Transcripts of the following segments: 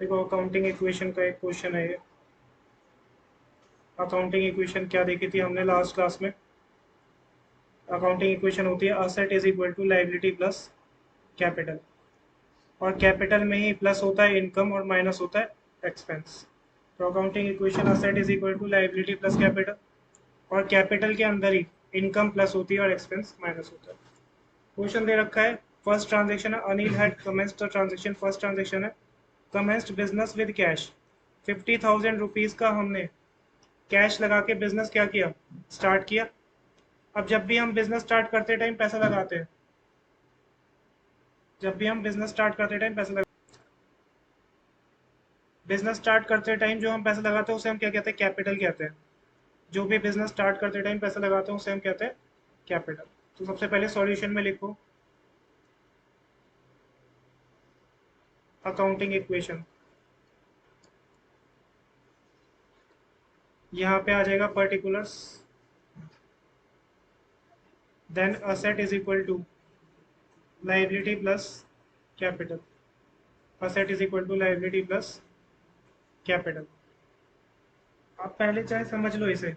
देखो accounting equation का एक क्वेश्चन है ये। अकाउंटिंग इक्वेशन क्या देखी थी हमने लास्ट क्लास में? अकाउंटिंग इक्वेशन होती है asset is equal to liability plus capital, और कैपिटल में ही प्लस होता है इनकम और माइनस होता है एक्सपेंस। तो accounting equation asset is equal to liability plus capital, और कैपिटल के अंदर ही इनकम प्लस होती है और एक्सपेंस माइनस होता है। क्वेश्चन दे रखा है फर्स्ट ट्रांजेक्शन है, Anil had commenced the transaction. First transaction है commenced business with cash. 50,000 rupees का हमने कैश लगा के बिजनेस क्या किया, स्टार्ट किया। अब जब भी हम बिजनेस स्टार्ट करते टाइम पैसा लगाते हैं, जब भी हम बिजनेस स्टार्ट करते टाइम बिजनेस स्टार्ट करते टाइम जो हम पैसा लगाते हैं उसे हम क्या कहते हैं, कैपिटल कहते हैं। जो भी बिजनेस स्टार्ट करते टाइम पैसा लगाते हैं उसे हम कहते हैं कैपिटल। तो सबसे पहले सॉल्यूशन में लिखो अकाउंटिंग इक्वेशन। यहाँ पे आ जाएगा particulars, then asset is equal to liability plus capital. Asset is equal to liability plus capital. आप पहले चाहे समझ लो इसे।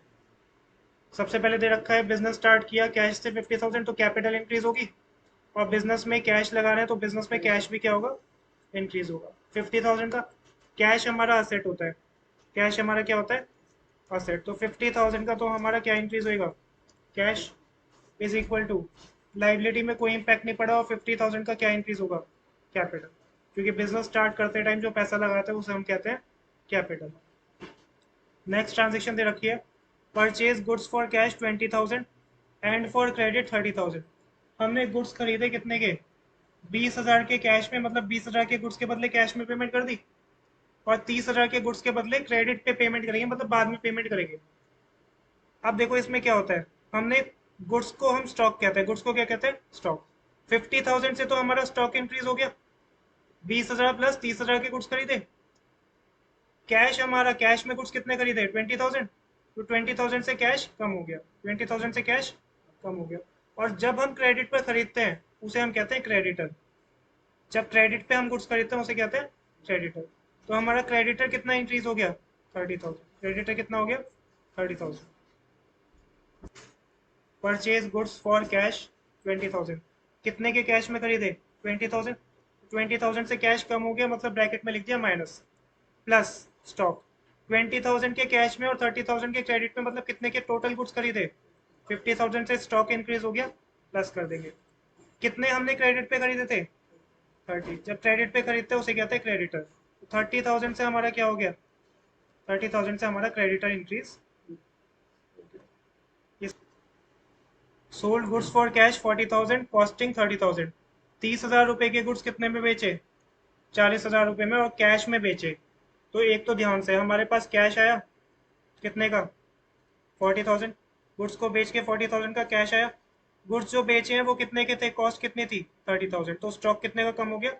सबसे पहले दे रखा है बिजनेस स्टार्ट किया कैश से 50,000, तो कैपिटल इंक्रीज होगी, और बिजनेस में कैश लगा रहे हैं तो बिजनेस में कैश भी क्या होगा, इंक्रीज होगा। 50,000 का कैश हमारा असेट होता है, कैश हमारा क्या होता है, असेट। तो 50,000 का तो हमारा क्या इंक्रीज होएगा, cash is equal to liability में कोई इंपैक्ट नहीं पड़ा, और 50,000 का क्या इंक्रीज होगा, कैपिटल। क्योंकि बिजनेस स्टार्ट करते टाइम जो पैसा लगाते हैं उसे हम कहते हैं कैपिटल। नेक्स्ट ट्रांजेक्शन दे रखी है purchase goods for cash 20,000 and for credit 30,000। हमने गुड्स खरीदे कितने के, 20,000 के कैश में, मतलब 20,000 के गुड्स के बदले कैश में पेमेंट कर दी, और 30,000 के गुड्स के बदले क्रेडिट पे पेमेंट करेंगे, मतलब बाद में पेमेंट करेंगे। अब देखो इसमें क्या होता है, हमने गुड्स को हम स्टॉक कहते हैं, गुड्स को क्या कहते हैं, स्टॉक। 50,000 से तो हमारा स्टॉक इंक्रीज हो गया, 20,000 प्लस 30,000 के गुड्स खरीदे। कैश हमारा, कैश में गुड्स कितने खरीदे, 20,000, तो 20,000 से कैश कम हो गया, 20,000 से कैश कम हो गया। और जब हम क्रेडिट पर खरीदते हैं उसे हम कहते हैं क्रेडिटर। जब क्रेडिट पे हम गुड्स खरीदते हैं उसे कहते हैं क्रेडिटर। तो हमारा क्रेडिटर कितना इंक्रीज हो गया, 30,000। क्रेडिटर कितना हो गया, 30,000। Purchase goods for cash 20,000। कितने के कैश में खरीदे, 20,000। 20,000 से कैश कम हो गया, मतलब ब्रैकेट में लिख दिया माइनस, प्लस स्टॉक। 20,000 के कैश में और 30,000 के क्रेडिट में, मतलब कितने के टोटल गुड्स खरीदे, 50,000 से स्टॉक इंक्रीज हो गया, प्लस कर देंगे। कितने हमने क्रेडिट पे खरीदे थे, 30। जब क्रेडिट पे खरीदते हैं उसे कहते हैं क्रेडिटर। 30,000 से हमारा क्या हो गया, 30,000 से हमारा creditor increase. Sold goods for cash 40,000 costing 30,000। 30,000 रुपए के गुड्स कितने में बेचे, 40,000 रुपए में, और कैश में बेचे। तो एक तो ध्यान से, हमारे पास कैश आया कितने का, 40,000। गुड्स को बेच के 40,000 का कैश आया। गुड्स जो बेचे हैं वो कितने के थे, कॉस्ट कितनी थी, 30,000। तो स्टॉक कितने का कम हो गया,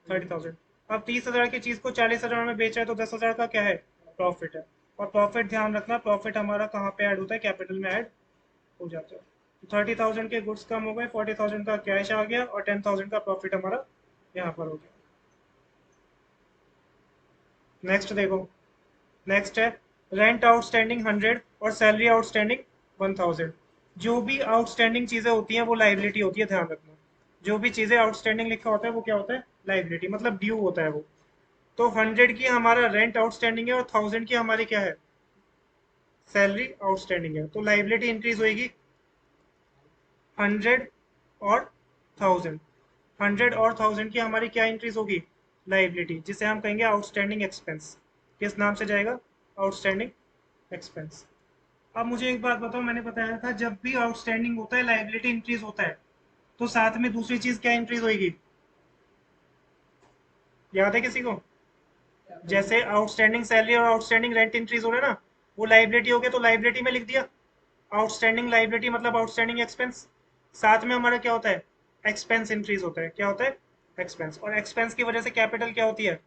30,000। अब 30,000 की चीज को 40,000 में बेचा है तो 10,000 का क्या है, प्रॉफिट है। और प्रॉफिट ध्यान रखना, प्रॉफिट हमारा कहाँ पे ऐड होता है, कैपिटल में ऐड हो जाता है। तो 30,000 के गुड्स कम हो गए, 40,000 का कैश आ गया, और 10,000 का प्रॉफिट हमारा यहाँ पर हो गया। नेक्स्ट देखो, नेक्स्ट है रेंट आउटस्टैंडिंग 100 और सैलरी आउटस्टैंडिंग 1,000। जो भी आउटस्टैंडिंग चीजें होती हैं वो लाइबिलिटी होती है, ध्यान रखना। जो भी चीजें आउटस्टैंडिंग लिखा होता है वो क्या होता है, लाइबिलिटी, मतलब ड्यू होता है वो। तो 100 की हमारा रेंट आउटस्टैंडिंग है, और 1,000 की हमारी क्या है, सैलरी आउटस्टैंडिंग है। तो लाइबिलिटी इंक्रीज होगी 100 और 1,000। 100 और 1,000 की हमारी क्या इंक्रीज होगी, लाइबिलिटी, जिसे हम कहेंगे आउटस्टैंडिंग एक्सपेंस। किस नाम से जाएगा, आउटस्टैंडिंग एक्सपेंस। अब मुझे एक बात बताओ, मैंने बताया था जब भी आउटस्टैंडिंग होता है लाइबिलिटी इंक्रीज होता है, तो साथ में दूसरी चीज क्या इंक्रीज होगी, याद है किसी को? जैसे आउटस्टैंडिंग सैलरी और आउटस्टैंडिंग रेंट इंक्रीज हो रहा है ना, वो लाइबिलिटी हो गया तो लाइबिलिटी में लिख दिया आउटस्टैंडिंग लाइबिलिटी, मतलब आउटस्टैंडिंग एक्सपेंस। साथ में हमारा क्या होता है, एक्सपेंस इंक्रीज होता है। क्या होता है, एक्सपेंस। और एक्सपेंस की वजह से कैपिटल क्या होती है,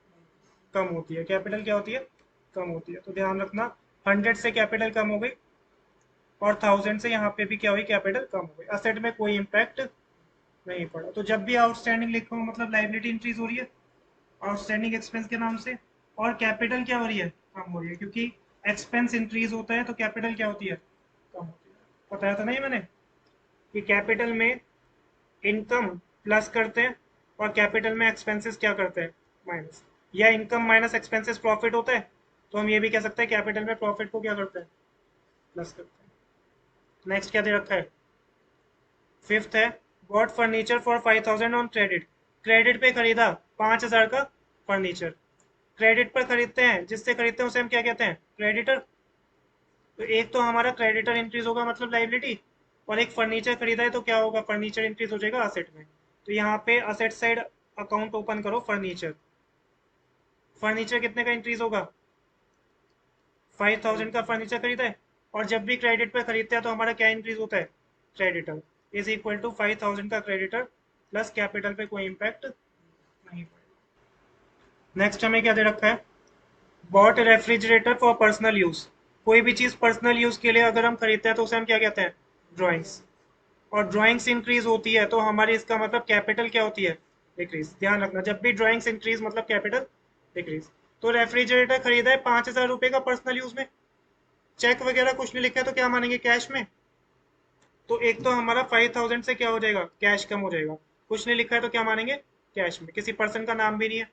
कम होती है। कैपिटल क्या होती है, कम होती है। तो ध्यान रखना, 100 से कैपिटल कम हो गई, और 1,000 से यहाँ पे भी क्या हुई, कैपिटल कम हो गई। असेट में कोई इम्पैक्ट नहीं पड़ा। तो जब भी आउटस्टैंडिंग लिखो मतलब लाइबिलिटी इंक्रीज हो रही है आउटस्टैंडिंग एक्सपेंस के नाम से, और कैपिटल क्या हो रही है, कम हो रही है, क्योंकि एक्सपेंस इंक्रीज होता है तो कैपिटल क्या होती है, कम होती है। बताया था ना ये मैंने कि कैपिटल में इनकम प्लस करते हैं और कैपिटल में एक्सपेंसेस क्या करते हैं, माइनस। या इनकम माइनस एक्सपेंसेस प्रॉफिट होता है, तो हम ये भी कह सकते हैं कैपिटल में प्रॉफिट को क्या करते हैं, प्लस करते हैं। नेक्स्ट क्या दे रखा है, फिफ्थ है bought furniture for 5,000 on credit. Credit पे खरीदा 5,000 का फर्नीचर। क्रेडिट पर खरीदते हैं, जिससे खरीदते हैं उसे हम क्या कहते हैं, क्रेडिटर। तो एक तो हमारा क्रेडिटर इंक्रीज होगा मतलब लाइबिलिटी, और एक फर्नीचर खरीदा है तो क्या होगा, फर्नीचर इंक्रीज हो जाएगा असेट में। तो यहाँ पे असेट साइड अकाउंट ओपन करो, फर्नीचर। फर्नीचर कितने का इंक्रीज होगा, 5,000 का फर्नीचर खरीदा है, और जब भी क्रेडिट पे खरीदते हैं तो हमारा क्या इंक्रीज होता है, क्रेडिटर इज इक्वल टू 5,000 का क्रेडिटर प्लस कैपिटल पे कोई इम्पैक्ट नहीं पड़ेगा। नेक्स्ट हमें क्या दे रखा है, bought refrigerator for personal use. कोई भी चीज पर्सनल यूज के लिए अगर हम खरीदते हैं तो उसे हम क्या कहते हैं, ड्राइंग्स। और ड्राइंग्स इंक्रीज होती है तो हमारी इसका मतलब कैपिटल क्या होती है, डिक्रीज। ध्यान रखना, जब भी ड्राइंग्स इंक्रीज मतलब कैपिटल डिक्रीज। तो रेफ्रिजरेटर खरीदा है 5,000 रुपए का पर्सनल यूज में, चेक वगैरह कुछ नहीं लिखा है तो क्या मानेंगे, कैश में। तो एक तो हमारा 5,000 से क्या हो जाएगा, कैश कम हो जाएगा। कुछ नहीं लिखा है तो क्या मानेंगे, कैश में, किसी पर्सन का नाम भी नहीं है।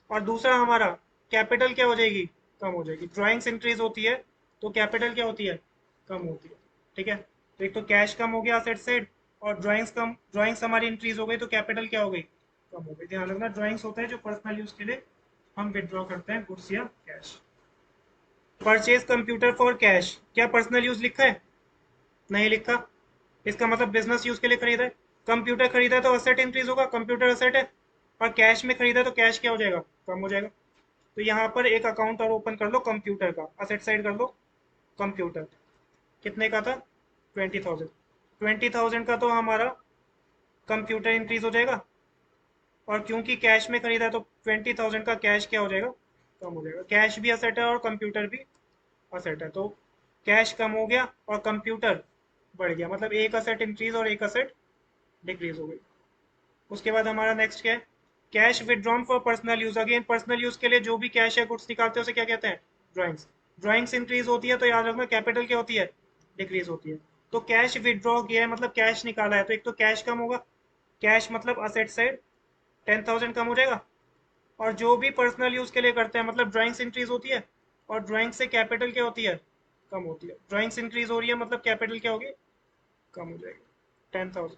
और दूसरा हमारा कैपिटल क्या हो जाएगी, कम हो जाएगी। ड्राइंग्स इंक्रीज होती है तो कैपिटल क्या होती है, कम होती है। ठीक है, तो एक तो कैश कम हो गया असेट साइड, और ड्राइंग्स हमारी इंक्रीज हो गई तो कैपिटल क्या हो गई, कम हो गई। ध्यान रखना, ड्राइंग्स होता है जो पर्सनल यूज के लिए हम विदड्रॉ करते हैं, गुड्स या cash. Purchase computer for cash, क्या पर्सनल यूज लिखा है, नहीं लिखा। इसका मतलब बिजनेस यूज के लिए खरीदा है। कंप्यूटर खरीदा है तो असेट इंक्रीज होगा, कंप्यूटर असेट है। और कैश में खरीदा है तो कैश क्या हो जाएगा, कम हो जाएगा। तो यहाँ पर एक अकाउंट और ओपन कर लो कंप्यूटर का, असेट साइड कर लो कंप्यूटर। कितने का था, 20,000। 20,000 का तो हमारा कंप्यूटर इंक्रीज हो जाएगा, और क्योंकि कैश में खरीदा है तो 20,000 का कैश क्या हो जाएगा, कम हो जाएगा। कैश भी असेट है और कंप्यूटर भी असेट है, तो कैश कम हो गया और कंप्यूटर बढ़ गया, मतलब एक असेट इंक्रीज और एक असेट डिक्रीज हो गई। उसके बाद हमारा नेक्स्ट क्या है, cash withdrawn for personal use. Again personal use के लिए जो भी कैश या गुड्स निकालते हैं उसे क्या कहते हैं, ड्राइंग्स। ड्राइंग्स इंक्रीज होती है तो याद रखना कैपिटल क्या होती है, डिक्रीज होती है। तो कैश विदड्रॉ किया है मतलब कैश निकाला है, तो एक तो कैश कम होगा, कैश मतलब असेट साइड 10,000 कम हो जाएगा। और जो भी पर्सनल यूज के लिए करते हैं मतलब ड्राइंग्स इंक्रीज होती है, और ड्राइंग से कैपिटल क्या होती है, कम होती है। ड्राइंग्स इंक्रीज हो रही है मतलब कैपिटल क्या होगी, कम हो जाएगी, 10,000।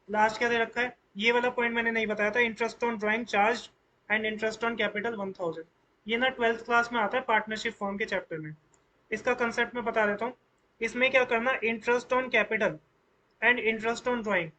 लास्ट क्या दे रखा है, ये वाला पॉइंट मैंने नहीं बताया था, interest on drawing charge and interest on capital 1,000। ये ना 12th क्लास में आता है पार्टनरशिप फॉर्म के चैप्टर में। इसका कंसेप्ट मैं बता देता हूँ। इसमें क्या करना, interest on capital and interest on drawing,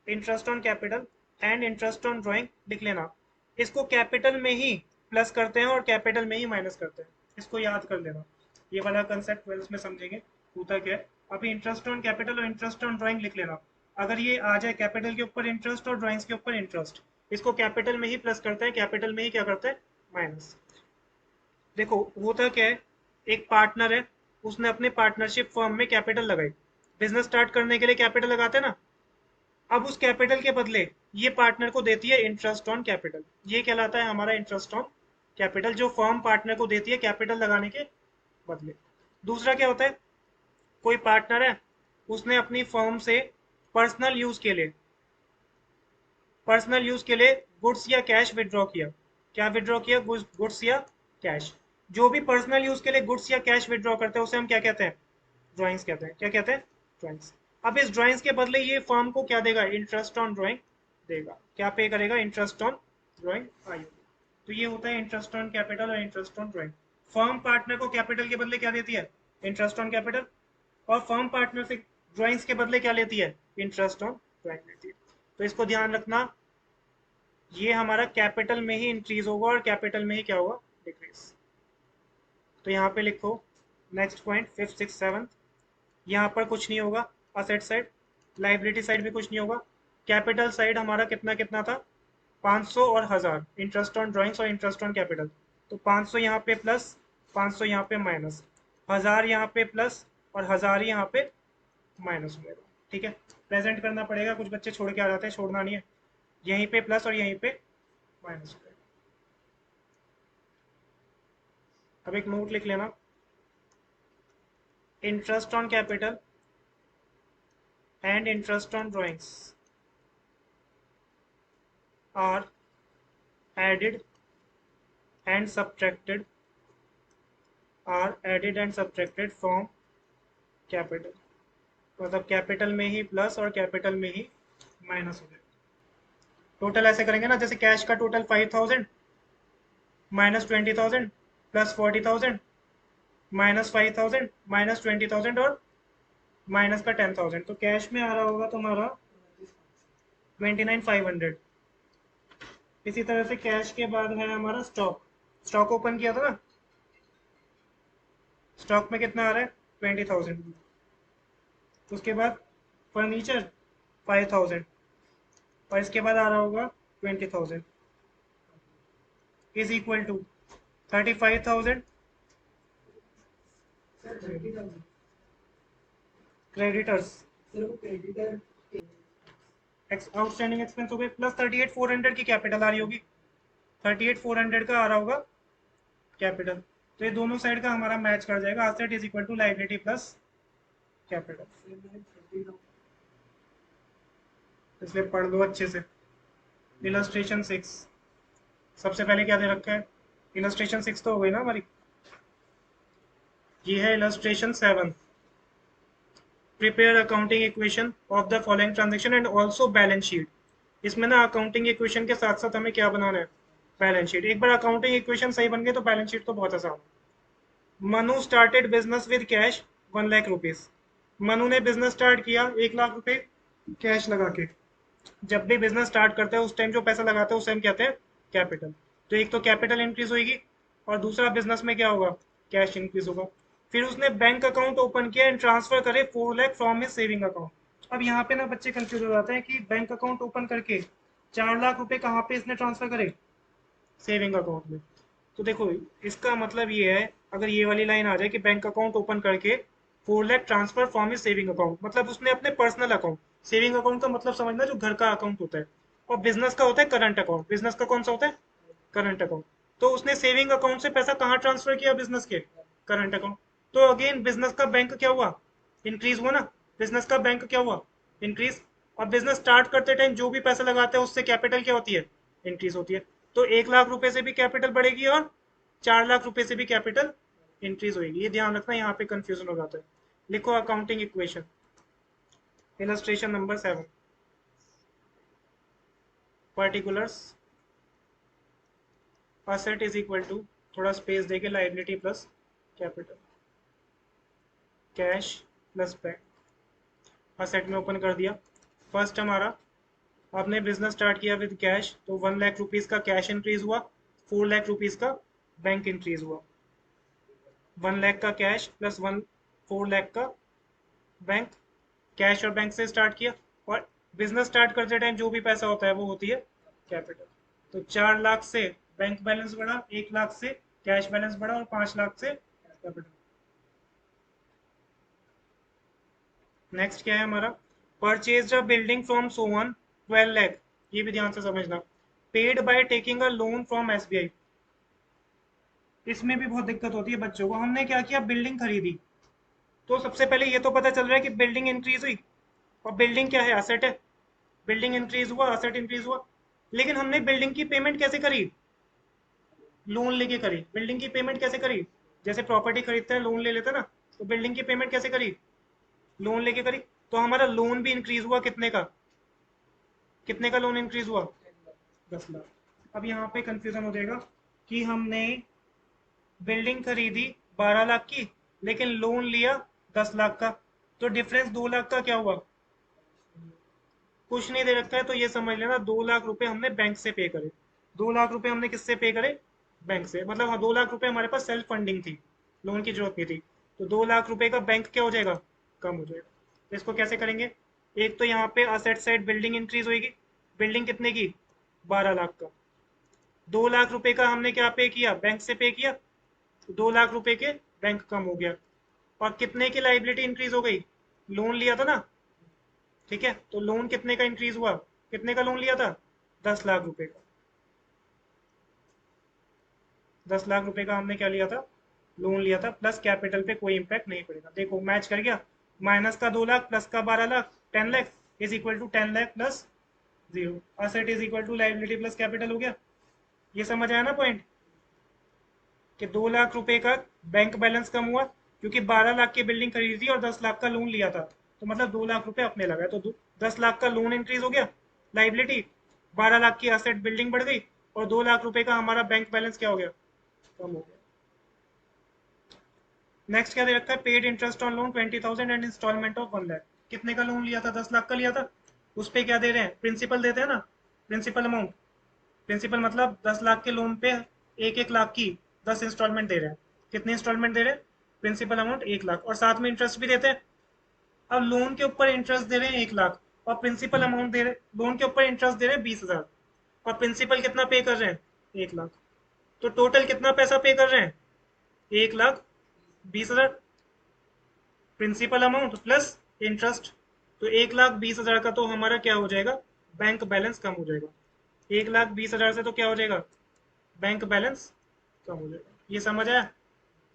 interest on capital and interest on drawing लिख लेना। इसको कैपिटल में ही प्लस करते हैं और कैपिटल में ही माइनस करते हैं, इसको याद कर लेना। ये वाला कंसेप्ट 12th में समझेंगे होता क्या है। अभी इंटरेस्ट ऑन कैपिटल और इंटरेस्ट ऑन ड्राइंग लिख लेना। अगर ये आ जाए कैपिटल के ऊपर इंटरेस्ट और ड्राइंग्स के ऊपर इंटरेस्ट, इसको कैपिटल में ही प्लस करते हैं, कैपिटल में ही क्या करते हैं, माइनस। देखो होता क्या है, एक पार्टनर है, उसने अपने पार्टनरशिप फर्म में कैपिटल लगाई। बिजनेस स्टार्ट करने के लिए कैपिटल लगाते हैं ना। अब उस कैपिटल के बदले ये पार्टनर को देती है इंटरेस्ट ऑन कैपिटल, ये कहलाता है हमारा इंटरेस्ट ऑन कैपिटल, जो फर्म पार्टनर को देती है कैपिटल लगाने के बदले। दूसरा क्या होता है, कोई पार्टनर है, उसने अपनी फर्म से पर्सनल यूज के लिए पर्सनल यूज के लिए गुड्स या कैश विड्रॉ किया। क्या विड्रॉ किया, गुड्स या कैश। जो भी पर्सनल यूज के लिए गुड्स या कैश विड्रॉ करते हैं उसे हम क्या कहते हैं, ड्राइंग्स कहते हैं। क्या कहते हैं, ड्राइंग्स। अब इस ड्राइंग्स के बदले ये फर्म को क्या देगा, इंटरेस्ट ऑन ड्राइंग देगा। क्या पे करेगा, इंटरेस्ट ऑन ड्राइंग आई। तो ये होता है इंटरेस्ट ऑन कैपिटल और interest on drawing. Firm partner को कैपिटल के बदले क्या देती है, इंटरेस्ट ऑन कैपिटल। और फर्म पार्टनर से ड्राइंग्स के बदले क्या लेती है, इंटरेस्ट ऑन ड्राइंग लेती है। तो इसको ध्यान रखना, ये हमारा कैपिटल में ही इंक्रीज होगा और कैपिटल में ही क्या होगा, डिक्रीज। तो यहाँ पे लिखो next point, fifth six seventh. यहाँ पर कुछ नहीं होगा, असेट साइड, लाइबिलिटी साइड भी कुछ नहीं होगा। कैपिटल साइड हमारा कितना कितना था, 500 और 1000, इंटरेस्ट ऑन ड्राइंग्स और इंटरेस्ट ऑन कैपिटल। तो 500 यहाँ पे प्लस, 500 यहाँ पे माइनस, 1000 यहाँ पे प्लस और 1000 यहाँ पे माइनस हो जाएगा। ठीक है, प्रेजेंट करना पड़ेगा, कुछ बच्चे छोड़ के आ जाते हैं, छोड़ना नहीं है। यहीं पे प्लस और यहीं पे माइनस हो जाएगा। अब एक नोट लिख लेना, interest on capital and interest on drawings are added and subtracted from capital. मतलब कैपिटल में ही प्लस और कैपिटल में ही माइनस हो जाएगा। टोटल ऐसे करेंगे ना, जैसे कैश का total 5000 minus 20,000 plus 40,000 minus 5,000 minus 20,000 और माइनस का 10,000। तो कैश में आ रहा होगा तुम्हारा 29,500। इसी तरह से कैश के बाद है हमारा स्टॉक। स्टॉक ओपन किया था ना, स्टॉक में कितना आ रहा है 20,000। उसके बाद फर्नीचर 5,000 और इसके बाद आ रहा होगा 20,000 is equal to 35,000 creditors outstanding expense हो गए, प्लस 38,400 की कैपिटल आ रही होगी। 38,400 का आ रहा होगा कैपिटल। तो ये दोनों साइड का हमारा मैच कर जाएगा, asset is equal to liability plus capital. इसलिए पढ़ लो अच्छे से। इलस्ट्रेशन 6 सबसे पहले क्या दे रखा है, इलस्ट्रेशन 6 तो हो गई ना हमारी। ये है illustration 7, prepare accounting equation of the following transaction and also balance sheet. इसमें ना अकाउंटिंग इक्वेशन के साथ साथ हमें क्या बनाना है, बैलेंस शीट। एक बार अकाउंटिंग इक्वेशन सही बन गई तो बैलेंस शीट तो बहुत आसान है। Manu started business with cash 1 lakh rupees. Manu ने बिजनेस स्टार्ट किया 1 लाख रुपए कैश लगा के। जब भी बिजनेस स्टार्ट करते हैं उस टाइम जो पैसा लगाते हैं उस टाइम कहते हैं कैपिटल। तो एक तो कैपिटल इंक्रीज होगी और दूसरा बिजनेस में क्या होगा, कैश इंक्रीज होगा। फिर उसने बैंक अकाउंट ओपन किया एंड ट्रांसफर करे 4 lakh from his saving account. अब यहाँ पे ना बच्चे कंफ्यूज हो जाते हैं कि बैंक अकाउंट ओपन करके 4 लाख रुपए कहाँ पे इसने ट्रांसफर करे, सेविंग अकाउंट में। तो देखो इसका मतलब ये है, अगर ये वाली लाइन आ जाए कि बैंक अकाउंट ओपन करके 4 lakh transfer from his saving account, मतलब उसने अपने पर्सनल अकाउंट, सेविंग अकाउंट का मतलब समझना जो घर का अकाउंट होता है, और बिजनेस का होता है करंट अकाउंट। बिजनेस का कौन सा होता है, करंट अकाउंट। तो उसने सेविंग अकाउंट से पैसा कहाँ ट्रांसफर किया, बिजनेस के करंट अकाउंट। तो अगेन बिजनेस का बैंक क्या हुआ, इंक्रीज हुआ ना। बिजनेस का बैंक क्या हुआ, इंक्रीज। और बिजनेस स्टार्ट करते टाइम जो भी पैसा लगाते हैं उससे कैपिटल क्या होती है, इंक्रीज होती है। तो 1 लाख रुपए से भी कैपिटल बढ़ेगी और 4 लाख रुपए से भी कैपिटल इंक्रीज होगी। ये ध्यान रखना, यहाँ पे कंफ्यूजन हो जाता है। लिखो accounting equation, illustration number 7, particulars asset is equal to, थोड़ा स्पेस देके, liability plus capital, cash plus bank. Asset में ओपन कर दिया। फर्स्ट हमारा, आपने बिजनेस स्टार्ट किया विद कैश, तो 1 लाख रुपीज का कैश इंक्रीज हुआ, 4 लाख रुपीज का बैंक इंक्रीज हुआ। 1 लाख का कैश प्लस 4 लाख का बैंक। कैश और बैंक से स्टार्ट किया, और बिजनेस स्टार्ट करते टाइम जो भी पैसा होता है वो होती है कैपिटल। तो 4 लाख से बैंक बैलेंस बढ़ा, 1 लाख से कैश बैलेंस बढ़ा और 5 लाख से कैपिटल। नेक्स्ट क्या है हमारा, परचेज अ बिल्डिंग फ्रॉम सोवन 12 लाख। ये भी ध्यान से समझना, paid by taking a loan from SBI. इसमें भी बहुत दिक्कत होती है बच्चों को। हमने क्या किया, बिल्डिंग खरीदी। तो सबसे पहले ये तो पता चल रहा है कि बिल्डिंग इंक्रीज हुई, और बिल्डिंग क्या है, एसेट है। बिल्डिंग इंक्रीज हुआ, एसेट इंक्रीज हुआ। लेकिन हमने बिल्डिंग की पेमेंट कैसे करी, लोन लेके करी। बिल्डिंग की पेमेंट कैसे करी, जैसे प्रॉपर्टी खरीदते हैं लोन ले लेते हैं ना, तो बिल्डिंग की पेमेंट कैसे करी, लोन लेके करी। तो हमारा लोन भी इंक्रीज हुआ, कितने का, कितने का लोन इंक्रीज हुआ, 10 लाख। अब यहाँ पे कंफ्यूजन हो जाएगा कि हमने बिल्डिंग खरीदी 12 लाख की, लेकिन लोन लिया 10 लाख का, तो डिफरेंस 2 लाख का क्या हुआ, कुछ नहीं दे रखा है। तो ये समझ लेना 2 लाख रुपए हमने बैंक से पे करे। 2 लाख रुपए हमने किससे पे करे, बैंक से। मतलब हाँ, 2 लाख रुपए हमारे पास सेल्फ फंडिंग थी, लोन की जरूरत नहीं थी। तो 2 लाख रुपए का बैंक क्या हो जाएगा, कम हो जाएगा। तो इसको कैसे करेंगे, एक तो यहाँ पे असेट साइड बिल्डिंग इंक्रीज होगी। बिल्डिंग कितने की, 12 लाख का। 2 लाख रुपए का हमने क्या पे किया, बैंक से पे किया, तो 2 लाख रुपए के बैंक कम हो गया। और कितने की लाइबिलिटी इंक्रीज हो गई, लोन लिया था ना, ठीक है। तो लोन कितने का इंक्रीज हुआ, कितने का लोन लिया था, 10 लाख रुपए का। 10 लाख रुपए का हमने क्या लिया था, लोन लिया था, प्लस कैपिटल पे कोई इंपैक्ट नहीं पड़ेगा। देखो मैच कर गया, माइनस का 2 लाख प्लस का 12 lakh, 10 lakh is equal to 10 lakh plus zero. Asset is equal to liability plus capital हो गया। ये समझ आया ना पॉइंट, कि 2 लाख रुपए का बैंक बैलेंस कम हुआ क्योंकि 12 लाख की बिल्डिंग खरीदी थी और 10 लाख का लोन लिया था, तो मतलब 2 लाख रुपए अपने लगा, तो 10 लाख का लोन इंक्रीज हो गया लाइबिलिटी, 12 लाख की असेट बिल्डिंग बढ़ गई, और 2 लाख रुपए का हमारा बैंक बैलेंस क्या हो गया, कम हो गया। नेक्स्ट क्या दे रखा है, paid interest on loan 20,000 and instalment of 1 lakh. कितने का लोन लिया था, 10 लाख का लिया था, उस पे क्या दे रहे हैं, प्रिंसिपल देते हैं ना, प्रिंसिपल अमाउंट। प्रिंसिपल मतलब 10 लाख के लोन पे 1-1 लाख की 10 इंस्टॉलमेंट दे रहे हैं। कितने इंस्टॉलमेंट दे रहे हैं, प्रिंसिपल अमाउंट 1 लाख, और साथ में इंटरेस्ट भी देते हैं। अब लोन के ऊपर इंटरेस्ट दे रहे हैं 1 लाख, और प्रिंसिपल अमाउंट दे रहे, लोन के ऊपर इंटरेस्ट दे रहे हैं 20,000, और प्रिंसिपल कितना पे कर रहे हैं, 1 लाख। तो टोटल कितना पैसा पे कर रहे हैं, 1,20,000 प्रिंसिपल अमाउंट प्लस इंटरेस्ट। तो 1,20,000 का तो हमारा क्या हो जाएगा, बैंक बैलेंस कम हो जाएगा। 1,20,000 से तो क्या हो जाएगा, बैंक बैलेंस कम हो जाएगा। ये समझ आया,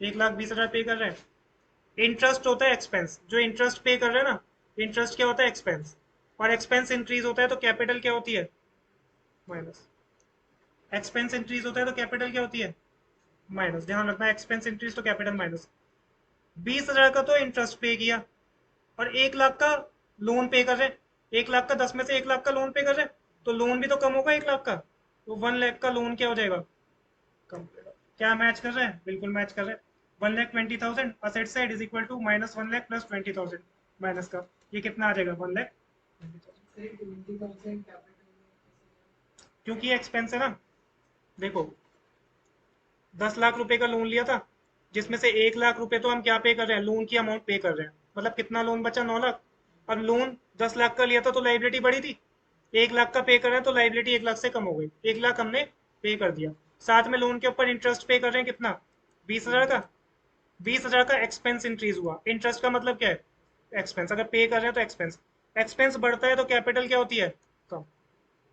1,20,000 पे कर रहे हैं। इंटरेस्ट होता है एक्सपेंस, जो इंटरेस्ट पे कर रहे हैं ना, इंटरेस्ट क्या होता है, एक्सपेंस, और एक्सपेंस इंक्रीज होता है तो कैपिटल क्या होती है, माइनस। एक्सपेंस इंक्रीज होता है तो कैपिटल क्या होती है, माइनस। ध्यान रखना, एक्सपेंस इंक्रीज तो कैपिटल माइनस। 20,000 का तो इंटरेस्ट पे किया, और 1 लाख का लोन पे कर रहे हैं, 1 लाख का 10 में से 1 लाख का लोन पे कर रहे हैं, तो लोन भी तो कम होगा 1 लाख का, तो 1 लाख का लोन क्या हो जाएगा, कम होगा। क्या मैच कर रहे हैं, बिल्कुल मैच कर रहे हैं। 1,20,000 asset side is equal to minus 1 lakh plus 20,000 minus का, ये कितना आ जाएगा, 1,20,000, क्योंकि एक्सपेंस है ना। देखो 10 लाख रुपए का लोन लिया था, जिसमें से 1 लाख रुपए तो हम क्या पे कर रहे हैं, लोन की अमाउंट पे कर रहे हैं, मतलब कितना लोन बचा, 9 लाख। अब लोन 10 लाख का लिया था तो लाइबिलिटी बढ़ी थी, 1 लाख का पे कर रहे हैं तो लाइबिलिटी 1 लाख से कम हो गई, 1 लाख हमने पे कर दिया। साथ में लोन के ऊपर इंटरेस्ट पे कर रहे हैं कितना, 20,000 का। 20,000 का एक्सपेंस इंक्रीज हुआ, इंटरेस्ट का मतलब क्या है, एक्सपेंस। अगर पे कर रहे हैं तो एक्सपेंस, एक्सपेंस बढ़ता है तो कैपिटल क्या होती है, कम।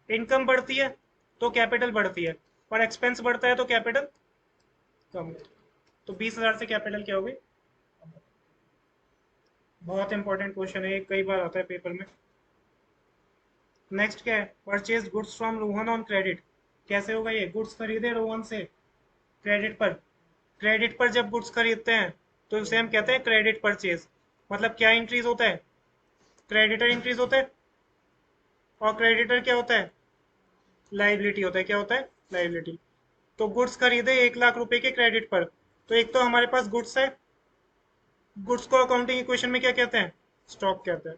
इनकम बढ़ती है तो कैपिटल बढ़ती है, और एक्सपेंस बढ़ता है तो कैपिटल कम होती है। तो 20,000 से कैपिटल क्या हो गई। बहुत इंपॉर्टेंट क्वेश्चन है, ये कई बार आता है पेपर में। नेक्स्ट क्या है, purchase goods from Rohan on credit. कैसे होगा ये, गुड्स खरीदे रोहन से क्रेडिट पर। क्रेडिट पर जब गुड्स खरीदते हैं तो उसे हम कहते हैं क्रेडिट परचेज। मतलब क्या इंक्रीज होता है, क्रेडिटर इंक्रीज होता है, और क्रेडिटर क्या होता है, लाइबिलिटी होता है। क्या होता है, लाइबिलिटी। तो गुड्स खरीदे 1 लाख रुपए के क्रेडिट पर, तो एक तो हमारे पास गुड्स है, गुड्स को अकाउंटिंग इक्वेशन में क्या कहते हैं, स्टॉक कहते हैं।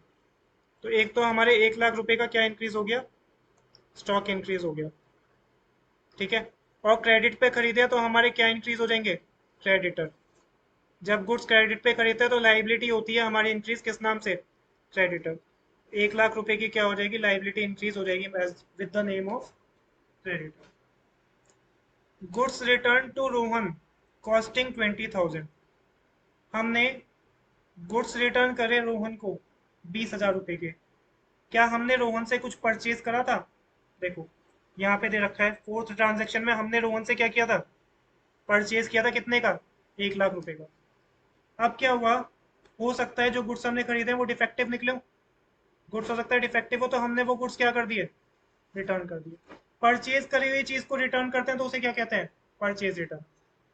तो एक तो हमारे 1 लाख रुपए का क्या इंक्रीज हो गया, स्टॉक इंक्रीज हो गया, ठीक है। और क्रेडिट पे खरीदे तो हमारे क्या इंक्रीज हो जाएंगे, क्रेडिटर। जब गुड्स क्रेडिट पे खरीदते हैं तो लाइबिलिटी होती है हमारी इंक्रीज किस नाम से, क्रेडिटर। 1 लाख रुपए की क्या हो जाएगी, लाइबिलिटी इंक्रीज हो जाएगी with the name of creditor. Goods return to Rohan costing 20,000। हमने गुड्स रिटर्न करे रोहन को 20,000 रुपए के। क्या हमने रोहन से कुछ परचेज करा था, देखो यहाँ पे दे रखा है, फोर्थ ट्रांजेक्शन में हमने रोहन से क्या किया था, परचेज किया था कितने का, 1 लाख रुपए का। अब क्या हुआ, हो सकता है जो गुड्स हमने खरीदे हैं वो डिफेक्टिव निकले हो, गुड्स हो सकता है डिफेक्टिव हो, तो हमने वो गुड्स क्या कर दिए, रिटर्न कर दिए। परचेज करी हुई चीज को रिटर्न करते हैं तो उसे क्या कहते हैं, परचेज रिटर्न।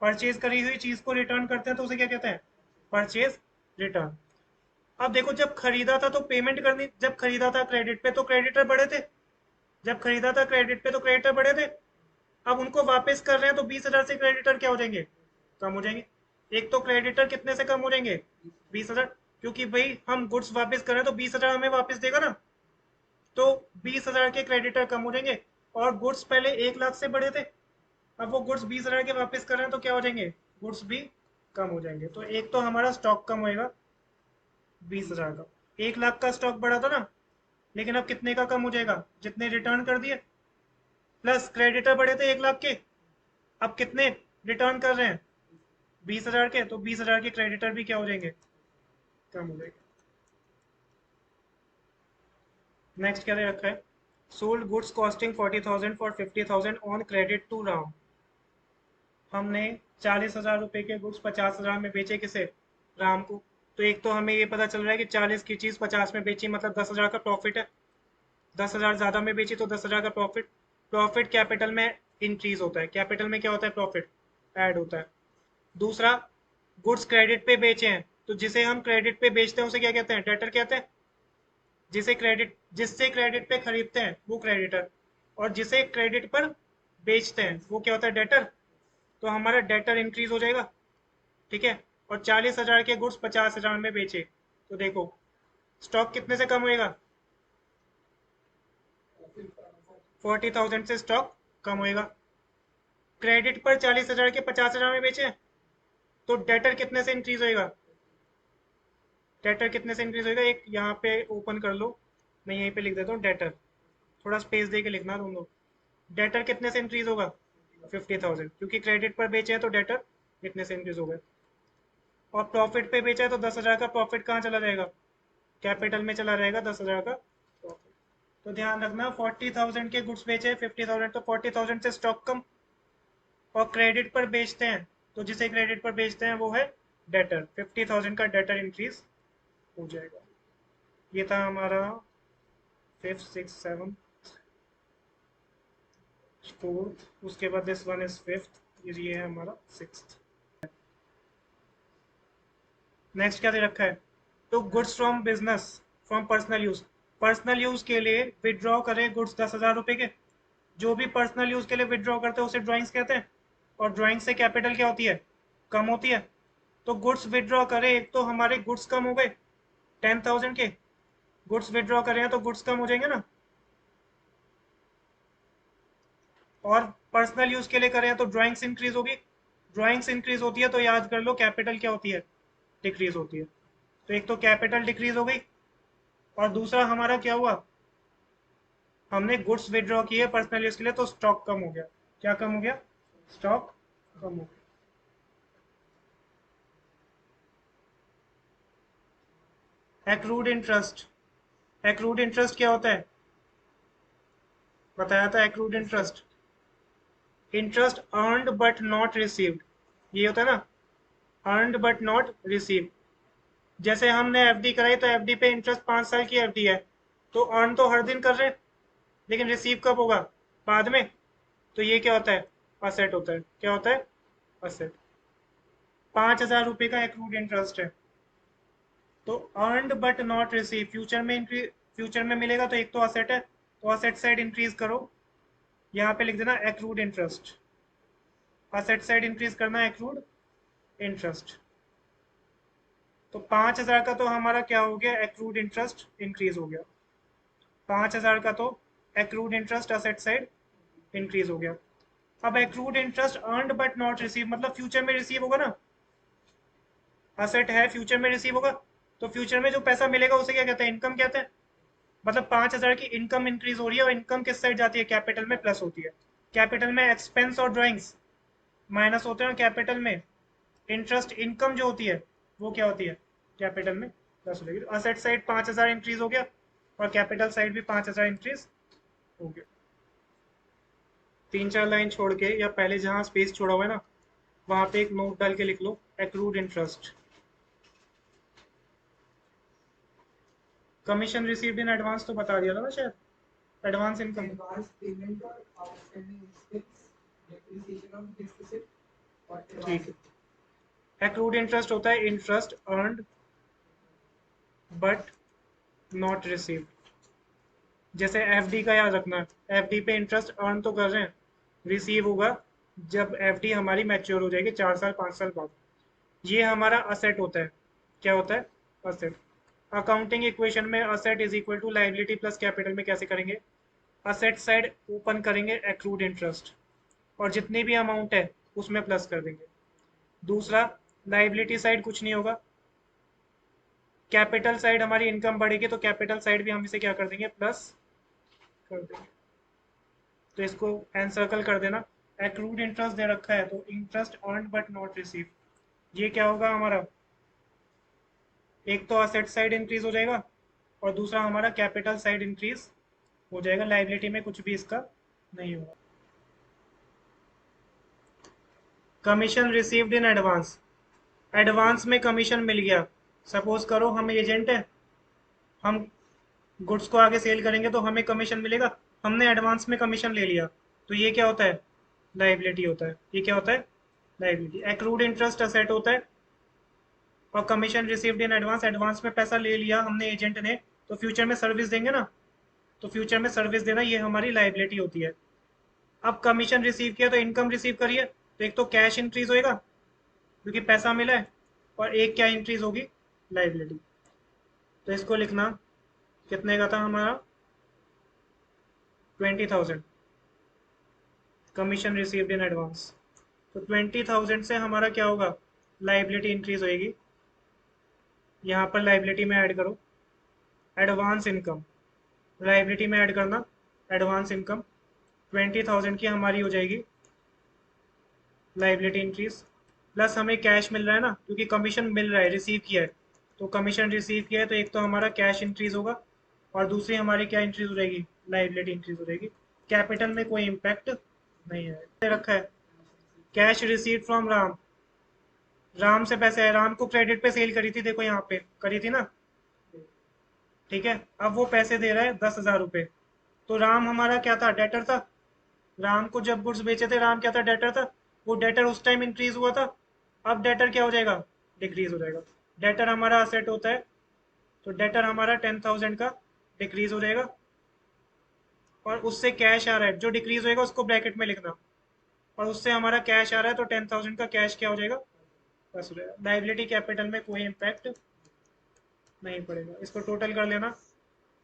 परचेज करी हुई चीज को रिटर्न करते हैं तो उसे क्या कहते हैं, परचेज रिटर्न। अब देखो जब खरीदा था तो पेमेंट करनी, जब खरीदा था क्रेडिट पे तो क्रेडिटर बढ़े थे, जब खरीदा था क्रेडिट पे तो क्रेडिटर बढ़े थे। अब उनको वापस कर रहे हैं तो 20,000 से क्रेडिटर क्या हो जाएंगे, कम हो जाएंगे। एक तो क्रेडिटर कितने से कम हो जाएंगे, 20,000, क्योंकि भाई हम गुड्स वापस कर रहे हैं तो 20,000 हमें वापस देगा ना, तो 20,000 के क्रेडिटर कम हो जाएंगे। और गुड्स पहले 1 लाख से बढ़े थे, अब वो गुड्स 20,000 के वापस कर रहे हैं तो क्या हो जाएंगे, गुड्स भी कम हो जाएंगे। तो एक तो हमारा स्टॉक कम होएगा 20,000 का, 1 लाख का स्टॉक बढ़ा था ना, लेकिन अब कितने का कम हो जाएगा, जितने रिटर्न कर दिए, प्लस क्रेडिटर बढ़े थे 1 लाख के, अब कितने रिटर्न कर रहे हैं, 20,000 के, तो 20,000 के क्रेडिटर भी क्या हो जाएंगे, कम हो जाएंगे। नेक्स्ट क्या दे रखा है, sold goods costing 40,000 for 50,000 on credit to Ram. हमने 40,000 रुपये के गुड्स 50,000 में बेचे, किसे? राम को। तो एक तो हमें ये पता चल रहा है कि 40 की चीज़ 50 में बेची, मतलब 10,000 का प्रॉफिट है। 10,000 ज़्यादा में बेची तो 10,000 का प्रॉफिट। प्रॉफिट कैपिटल में इंक्रीज होता है। कैपिटल में क्या होता है? प्रॉफिट ऐड होता है। दूसरा, गुड्स क्रेडिट पे बेचे हैं, तो जिसे हम क्रेडिट पे बेचते हैं उसे क्या कहते हैं? डेटर कहते हैं। जिससे क्रेडिट पे खरीदते हैं वो क्रेडिटर, और जिसे क्रेडिट पर बेचते हैं वो क्या होता है? डेटर। तो हमारा डेटर इंक्रीज हो जाएगा, ठीक है। और 40,000 के गुड्स 50,000 में बेचे, तो देखो स्टॉक कितने से कम होएगा? 40,000 से स्टॉक कम होएगा। क्रेडिट पर 40,000 के 50,000 में बेचे, तो डेटर कितने से इंक्रीज होएगा? डेटर कितने से इंक्रीज होएगा? एक यहाँ पे ओपन कर लो, मैं यहीं पे लिख देता हूँ डेटर, थोड़ा स्पेस दे के लिखना तुम लोग। डेटर कितने से इंक्रीज होगा? 50,000, क्योंकि क्रेडिट पर बेचे हैं तो डेटर कितने से इंक्रीज होगा। और प्रॉफिट पे बेचा है तो 10,000 का प्रॉफिट कहाँ चला जाएगा? कैपिटल में चला जाएगा 10,000 का प्रॉफिट। तो ध्यान रखना, 40,000 के गुड्स बेचे हैं 50,000, तो 40,000 से स्टॉक कम। और क्रेडिट पर बेचते हैं, तो जिसे क्रेडिट पर बेचते हैं वो है डेटर। 50,000 का डेटर इंक्रीज हो जाएगा। ये था हमारा 5th 6th 7th 4th, उसके बाद दिस वन इज 5th, ये है हमारा 6th। नेक्स्ट क्या दे रखा है? तो goods from business from personal use. Personal use के लिए विड्रॉ करें गुड्स 10,000 रुपए के। जो भी पर्सनल यूज के लिए विड्रॉ करते हैं उसे ड्राइंग्स कहते हैं, और ड्राइंग से कैपिटल क्या होती है? कम होती है। तो गुड्स विड्रॉ करें, एक तो हमारे गुड्स कम हो गए 10,000 के, गुड्स विड्रॉ करें तो गुड्स कम हो जाएंगे ना। और पर्सनल यूज के लिए करें तो ड्राइंग्स इंक्रीज होगी। ड्राइंग्स इंक्रीज होती है तो याद कर लो कैपिटल क्या होती है? डिक्रीज होती है। तो एक तो कैपिटल डिक्रीज हो गई, और दूसरा हमारा क्या हुआ? हमने गुड्स विड्रॉ किए पर्सनल यूज के लिए तो स्टॉक कम हो गया। क्या कम हो गया? स्टॉक कम हो गया। Accrued interest. एक्रूड इंटरेस्ट क्या होता है? बताया था accrued interest. Interest earned but not received, ये होता है ना, अर्नड बट नॉट रिसीव्ड। जैसे हमने एफडी कराई तो एफडी पे इंटरेस्ट 5 साल की एफडी है, तो अर्न तो हर दिन कर रहे हैं, लेकिन रिसीव कब होगा? बाद में। तो ये क्या होता है? असेट होता है। क्या होता है? असेट। 5,000 रुपये का एक्रूड इंटरेस्ट है, तो earned but not receive, future में मिलेगा, तो एक तो असेट है, तो असेट साइड इंक्रीज करो। यहाँ पे लिख देना accrued interest. Asset side increase करना एक्रूड इंटरेस्ट। तो 5,000 का तो हमारा क्या हो गया? एक्रूड इंटरेस्ट इंक्रीज हो गया। 5,000 का तो accrued interest asset side increase हो गया। अब accrued interest earned but not receive, मतलब फ्यूचर में रिसीव होगा ना। असेट है, फ्यूचर में रिसीव होगा, तो फ्यूचर में जो पैसा मिलेगा उसे क्या कहते हैं? इनकम कहते हैं। मतलब 5,000 की इनकम इंक्रीज हो रही है, और इनकम किस साइड जाती है? कैपिटल में प्लस होती है। कैपिटल में एक्सपेंस और ड्राइंग्स माइनस होते हैं, कैपिटल में इंटरेस्ट इनकम जो होती है वो क्या होती है? कैपिटल में प्लस हो जाएगी। असेट साइड 5,000 इंक्रीज हो गया, और कैपिटल साइड भी 5,000 इंक्रीज हो गया। 3-4 लाइन छोड़ के, या पहले जहाँ स्पेस छोड़ा हुआ है ना वहां पे एक नोट डाल के लिख लो accrued interest. Commission received in advance तो बता दिया था ना शायद, एडवांस इनकम। एडवांस पेमेंट और outstanding expense, depreciation of fixed asset और ठीक है। एक्रूड इंटरेस्ट होता है interest earned but not received. जैसे एफडी का याद रखना, एफडी पे इंटरेस्ट अर्न तो कर रहे हैं, रिसीव होगा जब एफडी हमारी मैच्योर हो जाएगी 4 साल 5 साल बाद। ये हमारा असेट होता है। क्या होता है? असेट। अकाउंटिंग इक्वेशन में asset is equal to liability plus capital में कैसे करेंगे? असेट साइड ओपन करेंगे एक्रूड इंटरेस्ट, और जितनी भी अमाउंट है उसमें प्लस कर देंगे। दूसरा, लाइबिलिटी साइड कुछ नहीं होगा, कैपिटल साइड हमारी इनकम बढ़ेगी तो कैपिटल साइड भी हम इसे क्या कर देंगे? प्लस कर देंगे। तो इसको एनसर्कल कर देना। एक्रूड इंटरेस्ट दे रखा है तो interest earned but not receive, ये क्या होगा हमारा? एक तो असेट साइड इंक्रीज हो जाएगा, और दूसरा हमारा कैपिटल साइड इंक्रीज हो जाएगा। लाइबिलिटी में कुछ भी इसका नहीं होगा। Commission received in advance, advance में कमीशन मिल गया। सपोज करो हम एजेंट है, हम गुड्स को आगे सेल करेंगे तो हमें कमीशन मिलेगा, हमने एडवांस में कमीशन ले लिया, तो ये क्या होता है, लाइबिलिटी होता है। ये क्या होता है, लाइबिलिटी। एक्रूड इंटरेस्ट असेट होता है, और commission received in advance, advance में पैसा ले लिया हमने एजेंट ने, तो फ्यूचर में सर्विस देंगे ना, तो फ्यूचर में सर्विस देना ये हमारी लाइबिलिटी होती है। अब कमीशन रिसीव किया तो इनकम रिसीव करिए, तो एक तो कैश इंक्रीज होएगा क्योंकि पैसा मिला है, और एक क्या इंक्रीज होगी, लाइबिलिटी। तो इसको लिखना, कितने का था हमारा, 20,000 कमीशन रिसीव्ड इन एडवांस। तो 20,000 से हमारा क्या होगा, लाइबिलिटी इंक्रीज होएगी। यहाँ पर लाइबिलिटी में ऐड करो एडवांस इनकम, लाइबिलिटी में ऐड करना एडवांस इनकम, 20,000 की हमारी हो जाएगी लाइबिलिटी इंक्रीज, प्लस हमें कैश मिल रहा है ना, क्योंकि कमीशन मिल रहा है, रिसीव किया है, तो कमीशन रिसीव किया है तो एक तो हमारा कैश इंक्रीज होगा, और दूसरी हमारी क्या इंक्रीज हो जाएगी, लाइबिलिटी इंक्रीज हो जाएगी। कैपिटल में कोई इम्पैक्ट नहीं है। रखा है cash receive from Ram, Ram से पैसे है, राम को क्रेडिट पे सेल करी थी, देखो यहाँ पे करी थी ना, ठीक है। अब वो पैसे दे रहा है 10,000 रुपये, तो राम हमारा क्या था, डेटर था। राम को जब गुड्स बेचे थे, राम क्या था, डेटर था। वो डेटर उस टाइम इंक्रीज हुआ था, अब डेटर क्या हो जाएगा, डिक्रीज हो जाएगा। डेटर हमारा असेट होता है, तो डेटर हमारा 10,000 का डिक्रीज हो जाएगा, और उससे कैश आ रहा है, जो डिक्रीज होएगा उसको ब्रैकेट में लिखना, और उससे हमारा कैश आ रहा है, तो 10,000 का कैश क्या हो जाएगा, बस हो जाएगा। लाइबिलिटी कैपिटल में कोई इम्पैक्ट नहीं पड़ेगा। इसको टोटल कर लेना,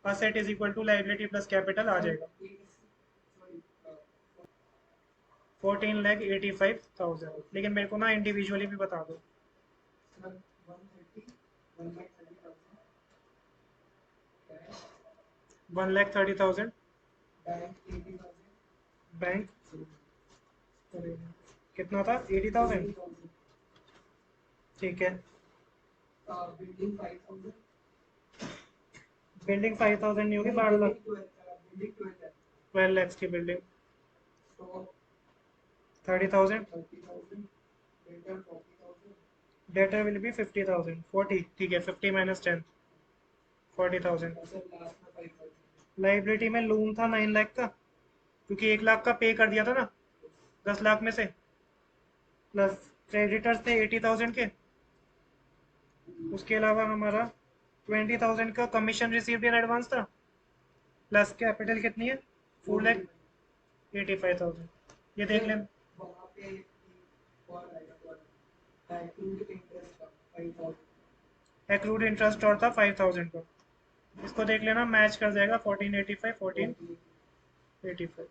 asset is equal to liability plus capital आ जाएगा 14,85,000। लेकिन मेरे को ना इंडिविजुअली भी बता दो। 1,30,000 बैंक, कितना था, 80,000, ठीक है। बिल्डिंग 5,000 नहीं होगी, 12 लाख, 12 लैक्स की बिल्डिंग, 30,000, डेटर विल बी 50,000, 40, ठीक है, 50 माइनस 10, 40,000। लाइबिलिटी में लोन था 9 लाख का, क्योंकि 1 लाख का पे कर दिया था ना 10 लाख में से, प्लस क्रेडिटर्स थे 80,000 के, उसके अलावा हमारा 20,000 का कमीशन रिसीव्ड इन एडवांस था, प्लस कैपिटल कितनी है, 4,85,000। ये देख लें, एक्रूड इंटरेस्ट और था 5,000 का, इसको देख लेना, मैच कर जाएगा 1485, 1485।